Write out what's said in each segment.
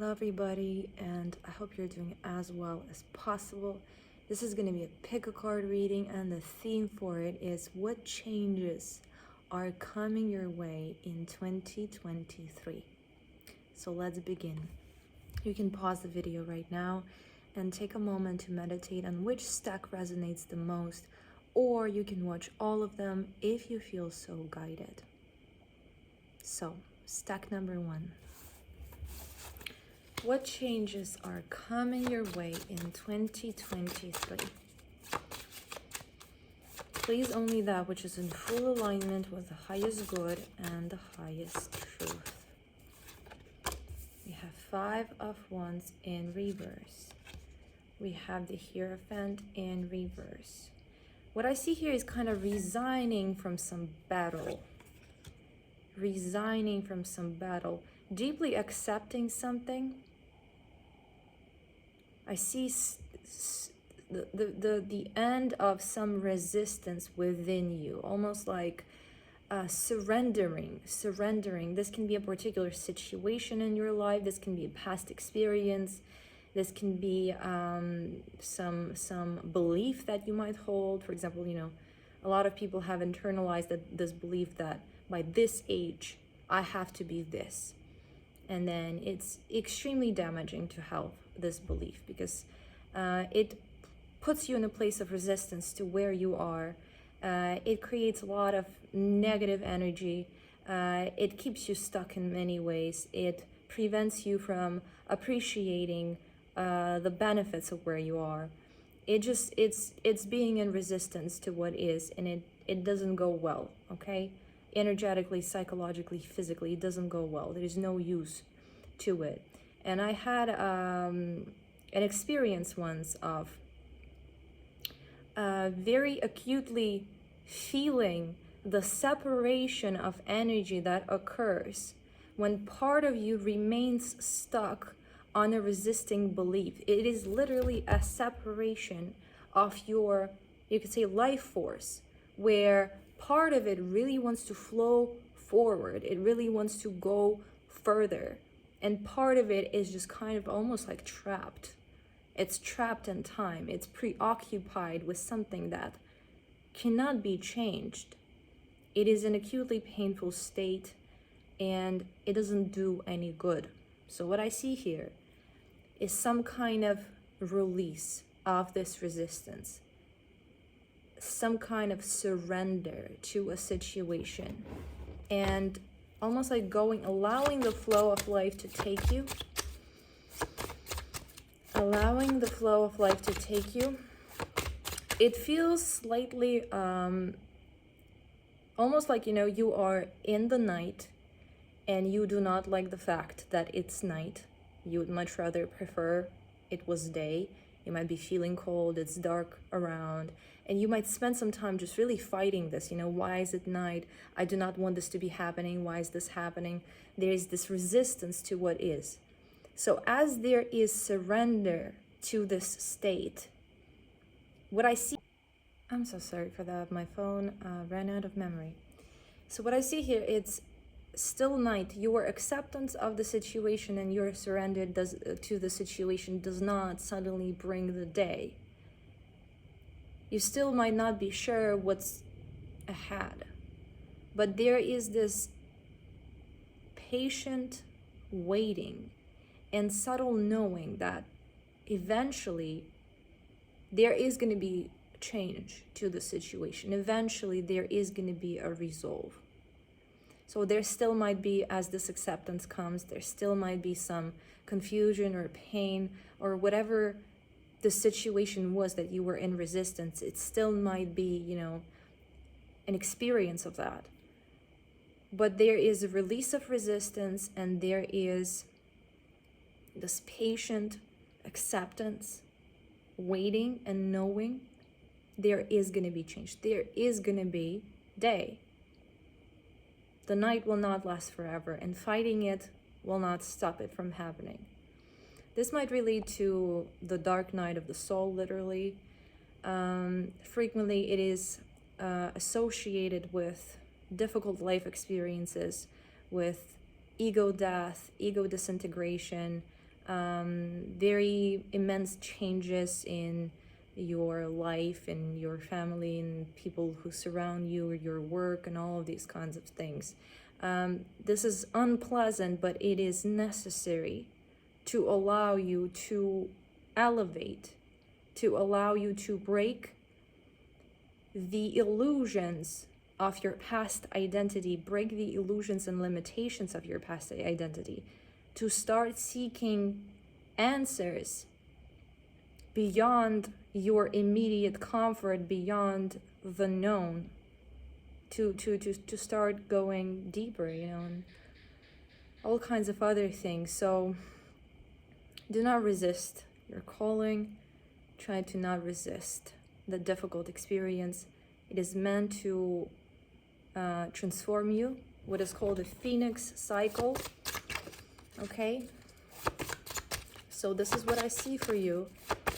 Hello everybody, and I hope you're doing as well as possible. This is going to be a pick a card reading, and the theme for it is what changes are coming your way in 2023. So let's begin. You can pause the video right now and take a moment to meditate on which stack resonates the most, or you can watch all of them if you feel so guided. So, stack number 1. What changes are coming your way in 2023? Please only that which is in full alignment with the highest good and the highest truth. We have 5 of Wands in reverse. We have the Hierophant in reverse. What I see here is kind of resigning from some battle. Deeply accepting something. I see the end of some resistance within you, almost like surrendering. This can be a particular situation in your life. This can be a past experience. This can be some belief that you might hold. For example, a lot of people have internalized this belief that by this age, I have to be this. And then it's extremely damaging to health, this belief, because it puts you in a place of resistance to where you are. It creates a lot of negative energy. It keeps you stuck in many ways. It prevents you from appreciating the benefits of where you are. It's being in resistance to what is, and it doesn't go well, okay? Energetically, psychologically, physically, it doesn't go well. There is no use to it. And I had an experience once of very acutely feeling the separation of energy that occurs when part of you remains stuck on a resisting belief. It is literally a separation of your, you could say, life force, where part of it really wants to flow forward. It really wants to go further. And part of it is just kind of almost like trapped. It's trapped in time. It's preoccupied with something that cannot be changed. It is an acutely painful state, and it doesn't do any good. So what I see here is some kind of release of this resistance. Some kind of surrender to a situation, and almost like allowing the flow of life to take you. It feels slightly almost like, you are in the night and you do not like the fact that it's night. You would much rather prefer it was day. You might be feeling cold, it's dark around, and you might spend some time just really fighting this. Why is it night? I do not want this to be happening. Why is this happening? There is this resistance to what is. So as there is surrender to this state, what I see, I'm so sorry for that, my phone ran out of memory. So what I see here, it's still night. Your acceptance of the situation and your surrender to the situation does not suddenly bring the day. You still might not be sure what's ahead, but there is this patient waiting and subtle knowing that eventually there is going to be change to the situation. Eventually there is going to be a resolve. So there still might be, as this acceptance comes, there still might be some confusion or pain or whatever the situation was that you were in resistance. It still might be, an experience of that. But there is a release of resistance, and there is this patient acceptance, waiting and knowing there is going to be change. There is going to be day. The night will not last forever, and fighting it will not stop it from happening. This might relate to the dark night of the soul, literally. Frequently, it is associated with difficult life experiences, with ego death, ego disintegration, very immense changes in your life and your family and people who surround you, or your work, and all of these kinds of things. This is unpleasant, but it is necessary to allow you to elevate, to allow you to break the illusions of your past identity, break the illusions and limitations of your past identity, to start seeking answers beyond your immediate comfort, beyond the known, to start going deeper, and all kinds of other things. So do not resist your calling. Try to not resist the difficult experience. It is meant to transform you, what is called a phoenix cycle. Okay, so this is what I see for you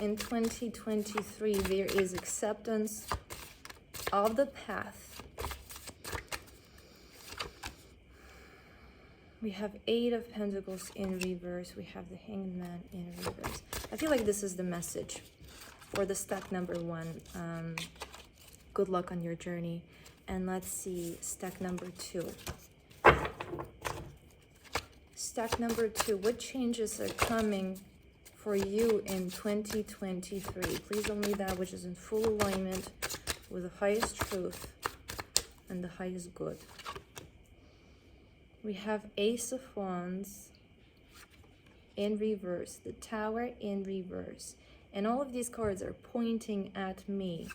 in 2023. There is acceptance of the path. We have 8 of Pentacles in reverse. We have the Hanged Man in reverse. I feel like this is the message for the stack number 1. Good luck on your journey. And let's see stack number 2. Stack number 2, what changes are coming for you in 2023? Please only that which is in full alignment with the highest truth and the highest good. We have Ace of Wands in reverse, the Tower in reverse. And all of these cards are pointing at me.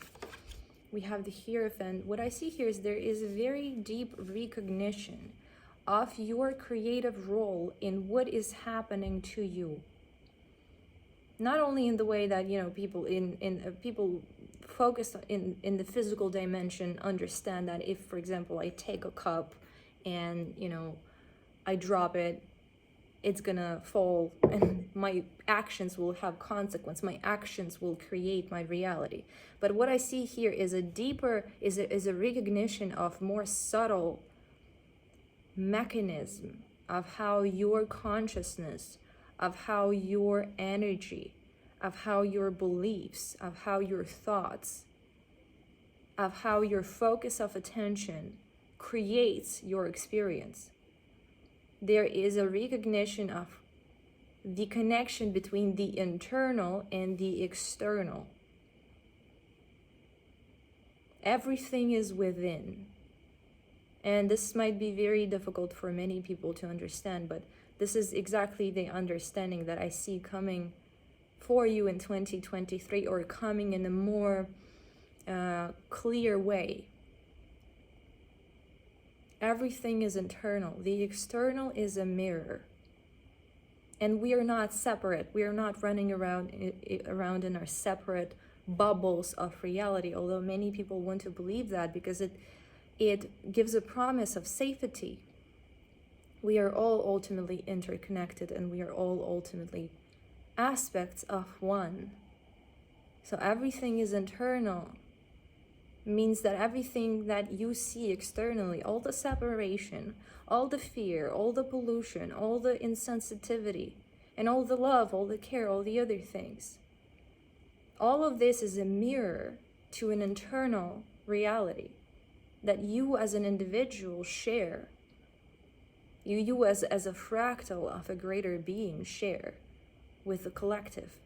We have the Hierophant. What I see here is there is a very deep recognition of your creative role in what is happening to you. Not only in the way that, people people focused in the physical dimension understand that if, for example, I take a cup and, I drop it, it's gonna fall and my actions will have consequence. My actions will create my reality. But what I see here is a deeper, is a recognition of more subtle mechanism of how your consciousness, of how your energy, of how your beliefs, of how your thoughts, of how your focus of attention creates your experience. There is a recognition of the connection between the internal and the external. Everything is within. And this might be very difficult for many people to understand, but this is exactly the understanding that I see coming for you in 2023, or coming in a more clear way. Everything is internal. The external is a mirror. And we are not separate. We are not running around in our separate bubbles of reality, although many people want to believe that because it gives a promise of safety. We are all ultimately interconnected, and we are all ultimately aspects of one. So everything is internal. Means that everything that you see externally, all the separation, all the fear, all the pollution, all the insensitivity, and all the love, all the care, all the other things, all of this is a mirror to an internal reality that you as an individual share. You as a fractal of a greater being share with the collective.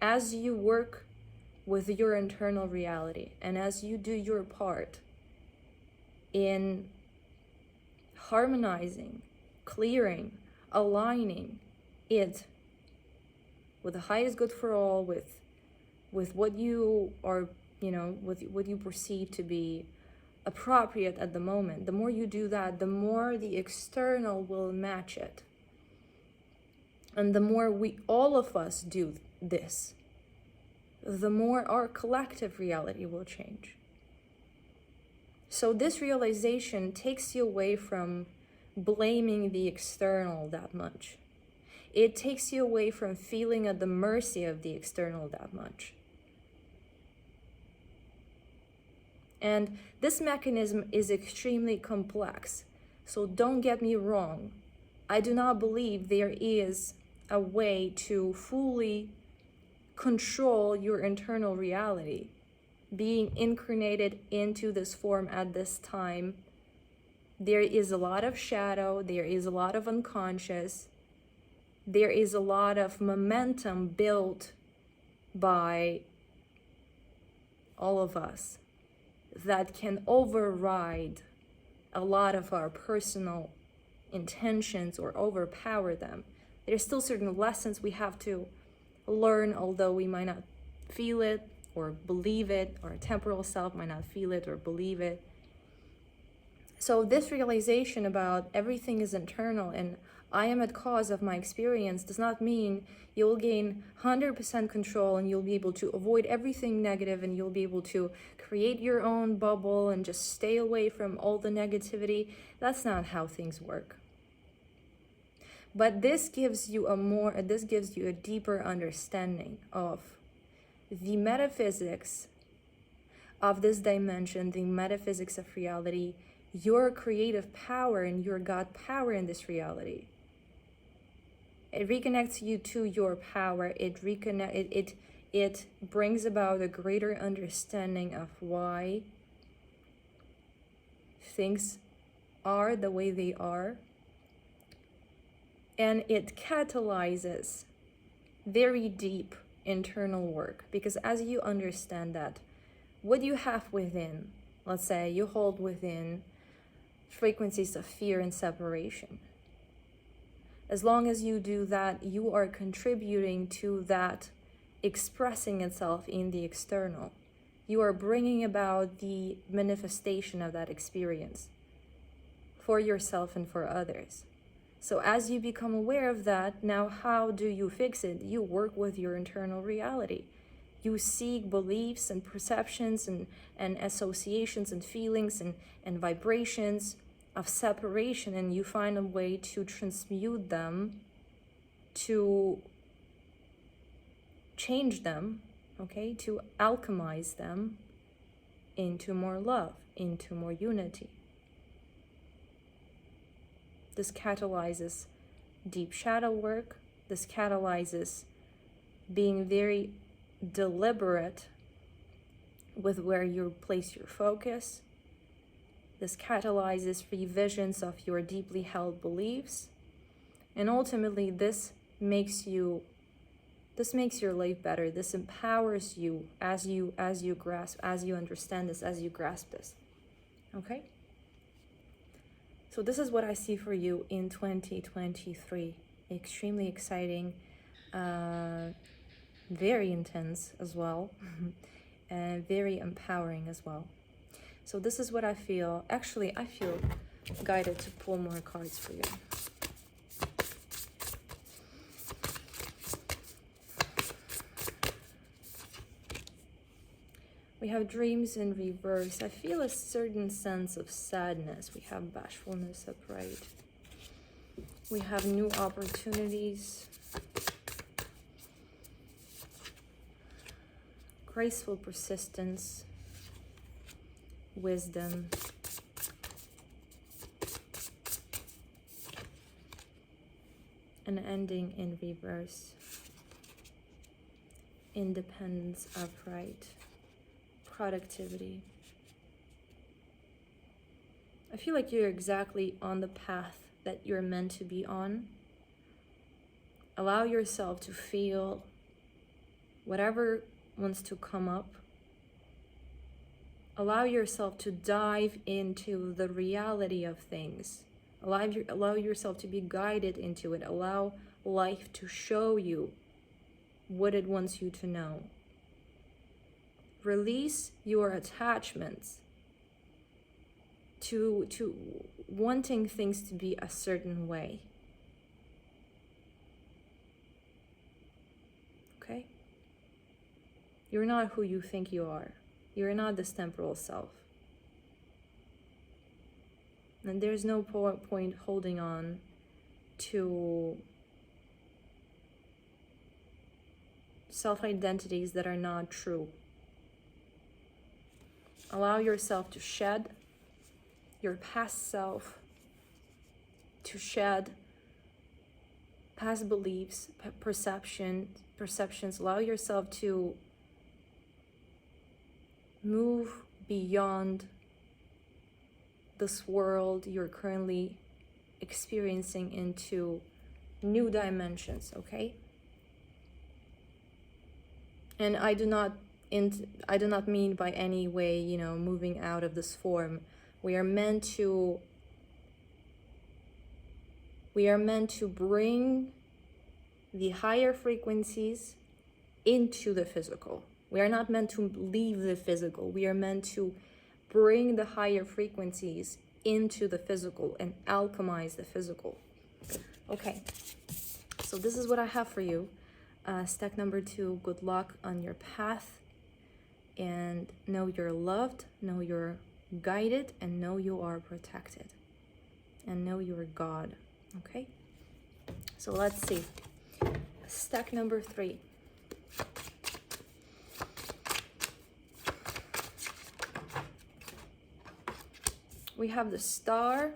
As you work with your internal reality, and as you do your part in harmonizing, clearing, aligning it with the highest good for all, with what you are, with what you perceive to be appropriate at the moment, the more you do that, the more the external will match it. And the more all of us do this, the more our collective reality will change. So this realization takes you away from blaming the external that much. It takes you away from feeling at the mercy of the external that much. And this mechanism is extremely complex. So don't get me wrong. I do not believe there is a way to fully control your internal reality. Being incarnated into this form at this time, there is a lot of shadow, there is a lot of unconscious, there is a lot of momentum built by all of us that can override a lot of our personal intentions or overpower them. There's still certain lessons we have to learn, although we might not feel it or believe it, or our temporal self might not feel it or believe it. So this realization about everything is internal and I am at cause of my experience does not mean you'll gain 100% control and you'll be able to avoid everything negative and you'll be able to create your own bubble and just stay away from all the negativity. That's not how things work. But this gives you a deeper understanding of the metaphysics of this dimension, the metaphysics of reality, your creative power and your God power in this reality. It reconnects you to your power. It brings about a greater understanding of why things are the way they are. And it catalyzes very deep internal work, because as you understand that what you have within, let's say you hold within frequencies of fear and separation, as long as you do that, you are contributing to that expressing itself in the external. You are bringing about the manifestation of that experience for yourself and for others. So as you become aware of that, now how do you fix it? You work with your internal reality. You seek beliefs and perceptions and associations and feelings and vibrations of separation, and you find a way to transmute them, to change them, okay, to alchemize them into more love, into more unity. This catalyzes deep shadow work. This catalyzes being very deliberate with where you place your focus. This catalyzes revisions of your deeply held beliefs. And ultimately, this makes your life better. This empowers you as you grasp, as you understand this, as you grasp this. Okay? So this is what I see for you in 2023. Extremely exciting, very intense as well, and very empowering as well. So this is what I feel. Actually, I feel guided to pull more cards for you. We have dreams in reverse. I feel a certain sense of sadness. We have bashfulness upright. We have new opportunities. Graceful persistence. Wisdom. An ending in reverse. Independence upright. Productivity. I feel like you're exactly on the path that you're meant to be on. Allow yourself to feel whatever wants to come up. Allow yourself to dive into the reality of things. Allow yourself to be guided into it. Allow life to show you what it wants you to know. Release your attachments to wanting things to be a certain way. Okay? You're not who you think you are. You're not this temporal self. And there's no point holding on to self-identities that are not true. Allow yourself to shed your past self, to shed past beliefs, perceptions. Allow yourself to move beyond this world you're currently experiencing into new dimensions, okay? And I do not mean by any way, you know, moving out of this form. We are meant to bring the higher frequencies into the physical. We are not meant to leave the physical. We are meant to bring the higher frequencies into the physical and alchemize the physical. Okay, so this is what I have for you. Stack number 2, good luck on your path. And know you're loved, know you're guided, and know you are protected. And know you're God. Okay? So let's see. Stack number 3. We have the Star,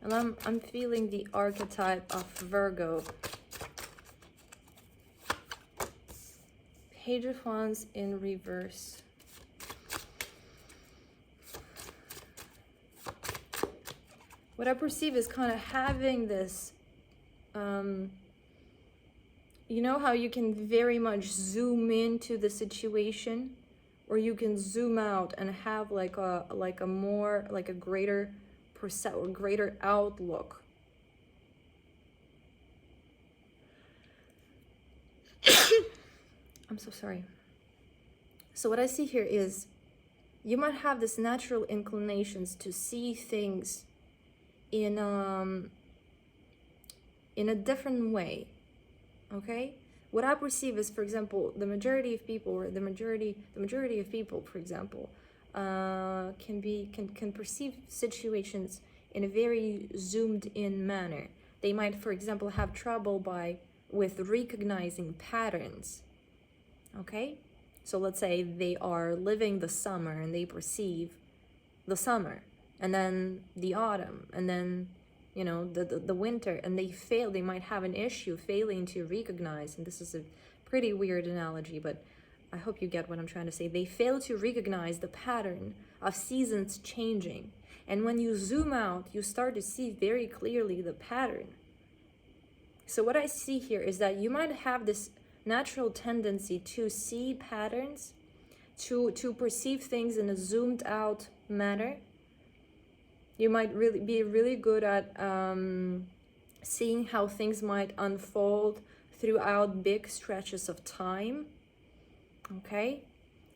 and I'm feeling the archetype of Virgo. Page of Wands in reverse. What I perceive is kind of having this, you know how you can very much zoom into the situation, or you can zoom out and have like a greater greater outlook. I'm so sorry. So what I see here is you might have this natural inclinations to see things in a different way. Okay? What I perceive is, for example, the majority of people, for example, can perceive situations in a very zoomed in manner. They might, for example, have trouble with recognizing patterns. Okay? So let's say they are living the summer and they perceive the summer, and then the autumn, and then, you know, the winter, and they might have an issue failing to recognize, and this is a pretty weird analogy, but I hope you get what I'm trying to say. They fail to recognize the pattern of seasons changing. And when you zoom out, you start to see very clearly the pattern. So what I see here is that you might have this natural tendency to see patterns, to perceive things in a zoomed out manner. You might be really good at seeing how things might unfold throughout big stretches of time, okay?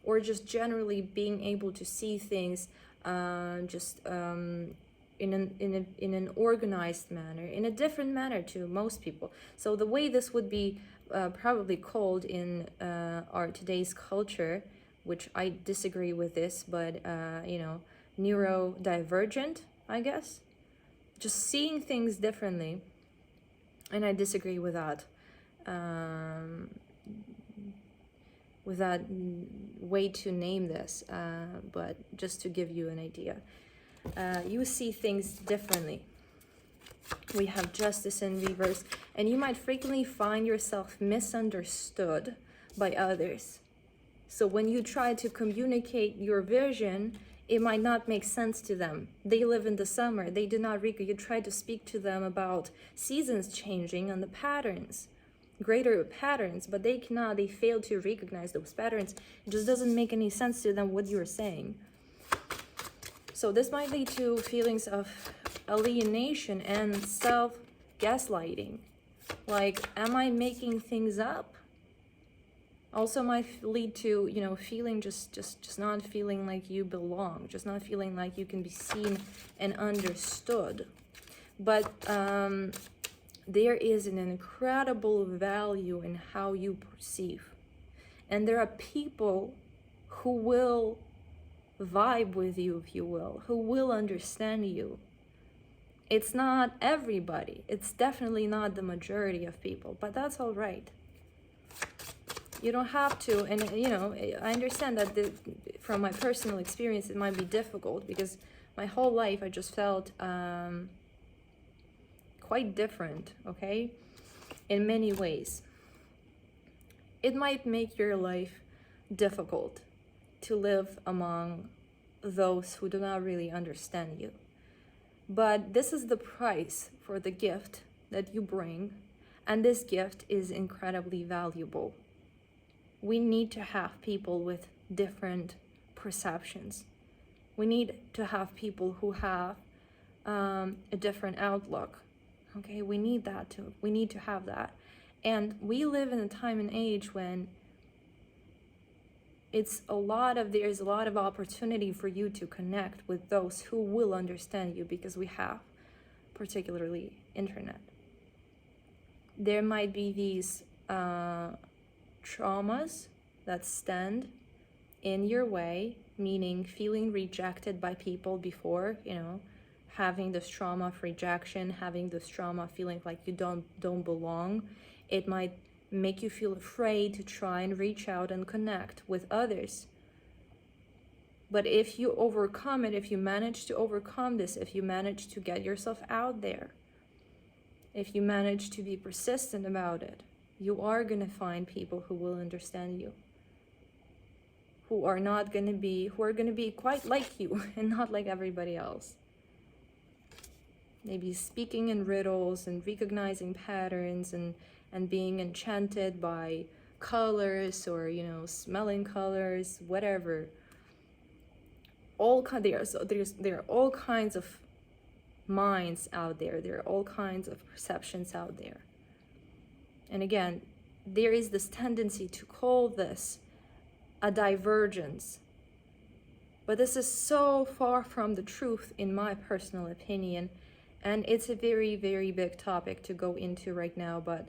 Or just generally being able to see things in an organized manner, in a different manner to most people. So the way this would be probably called in our today's culture, which I disagree with this, but you know, neurodivergent, I guess. Just seeing things differently, and I disagree with that. With that way to name this, but just to give you an idea, you see things differently. We have Justice in reverse, and you might frequently find yourself misunderstood by others. So when you try to communicate your vision, it might not make sense to them. They live in the summer. They do not you try to speak to them about seasons changing and the patterns, greater patterns, but they cannot. They fail to recognize those patterns. It just doesn't make any sense to them what you're saying. So this might lead to feelings of alienation and self-gaslighting. Like, am I making things up? Also might lead to, you know, feeling just not feeling like you belong, just not feeling like you can be seen and understood. But there is an incredible value in how you perceive. And there are people who will vibe with you, if you will, who will understand you. It's not everybody. It's definitely not the majority of people, but that's all right. You don't have to, and you know, I understand that from my personal experience, it might be difficult because my whole life I just felt quite different, okay? in many ways. It might make your life difficult to live among those who do not really understand you. But this is the price for the gift that you bring, and this gift is incredibly valuable. We need to have people with different perceptions. We need to have people who have a different outlook. Okay, we need that too. We need to have that. And we live in a time and age when there's a lot of opportunity for you to connect with those who will understand you, because we have particularly internet. There might be these traumas that stand in your way, meaning feeling rejected by people before, having this trauma of rejection, having this trauma feeling like you don't belong. It might make you feel afraid to try and reach out and connect with others. But if you overcome it, if you manage to overcome this, if you manage to get yourself out there, if you manage to be persistent about it, you are going to find people who will understand you, who are going to be quite like you and not like everybody else. Maybe speaking in riddles and recognizing patterns and being enchanted by colors, or smelling colors, whatever. There are all kinds of minds out there. There are all kinds of perceptions out there. And again, there is this tendency to call this a divergence. But this is so far from the truth, in my personal opinion. And it's a very, very big topic to go into right now. But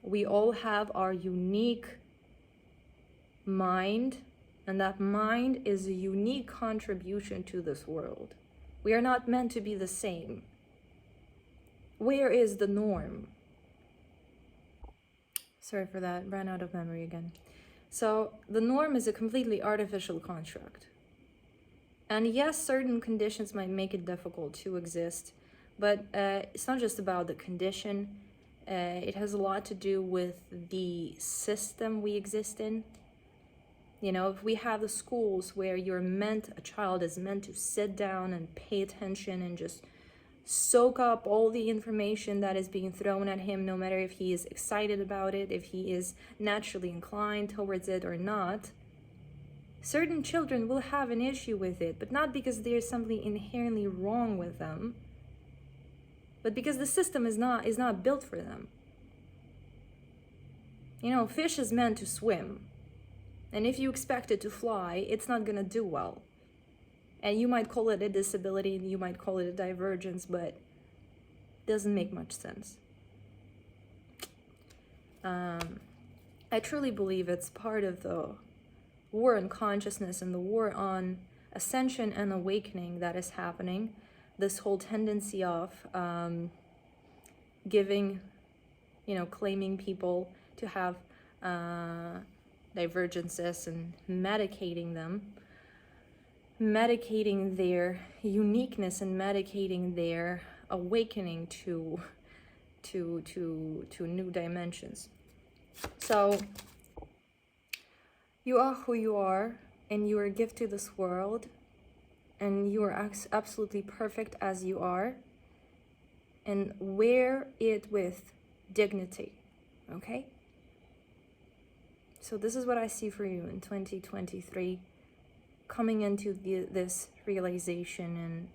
we all have our unique mind. And that mind is a unique contribution to this world. We are not meant to be the same. Where is the norm? Sorry for that, ran out of memory again. So the norm is a completely artificial construct. And yes, certain conditions might make it difficult to exist, but it's not just about the condition. It has a lot to do with the system we exist in. If we have the schools where a child is meant to sit down and pay attention and just soak up all the information that is being thrown at him, no matter if he is excited about it, if he is naturally inclined towards it or not, certain children will have an issue with it, but not because there's something inherently wrong with them, but because the system is not built for them. Fish is meant to swim. And if you expect it to fly, it's not going to do well. And you might call it a disability, and you might call it a divergence, but it doesn't make much sense. I truly believe it's part of the war on consciousness and the war on ascension and awakening that is happening. This whole tendency of claiming people to have divergences and medicating their uniqueness and medicating their awakening to new dimensions. So you are who you are, and you are a gift to this world, and you are absolutely perfect as you are, and wear it with dignity, okay? So this is what I see for you in 2023, coming into this realization and,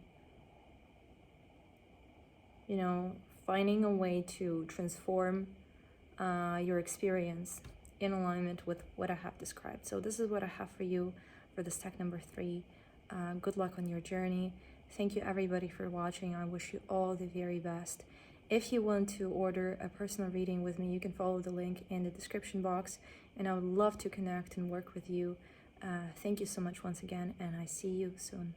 finding a way to transform your experience in alignment with what I have described. So this is what I have for you for this tech number 3. Good luck on your journey. Thank you everybody for watching. I wish you all the very best. If you want to order a personal reading with me, you can follow the link in the description box, and I would love to connect and work with you. Thank you so much once again, and I see you soon.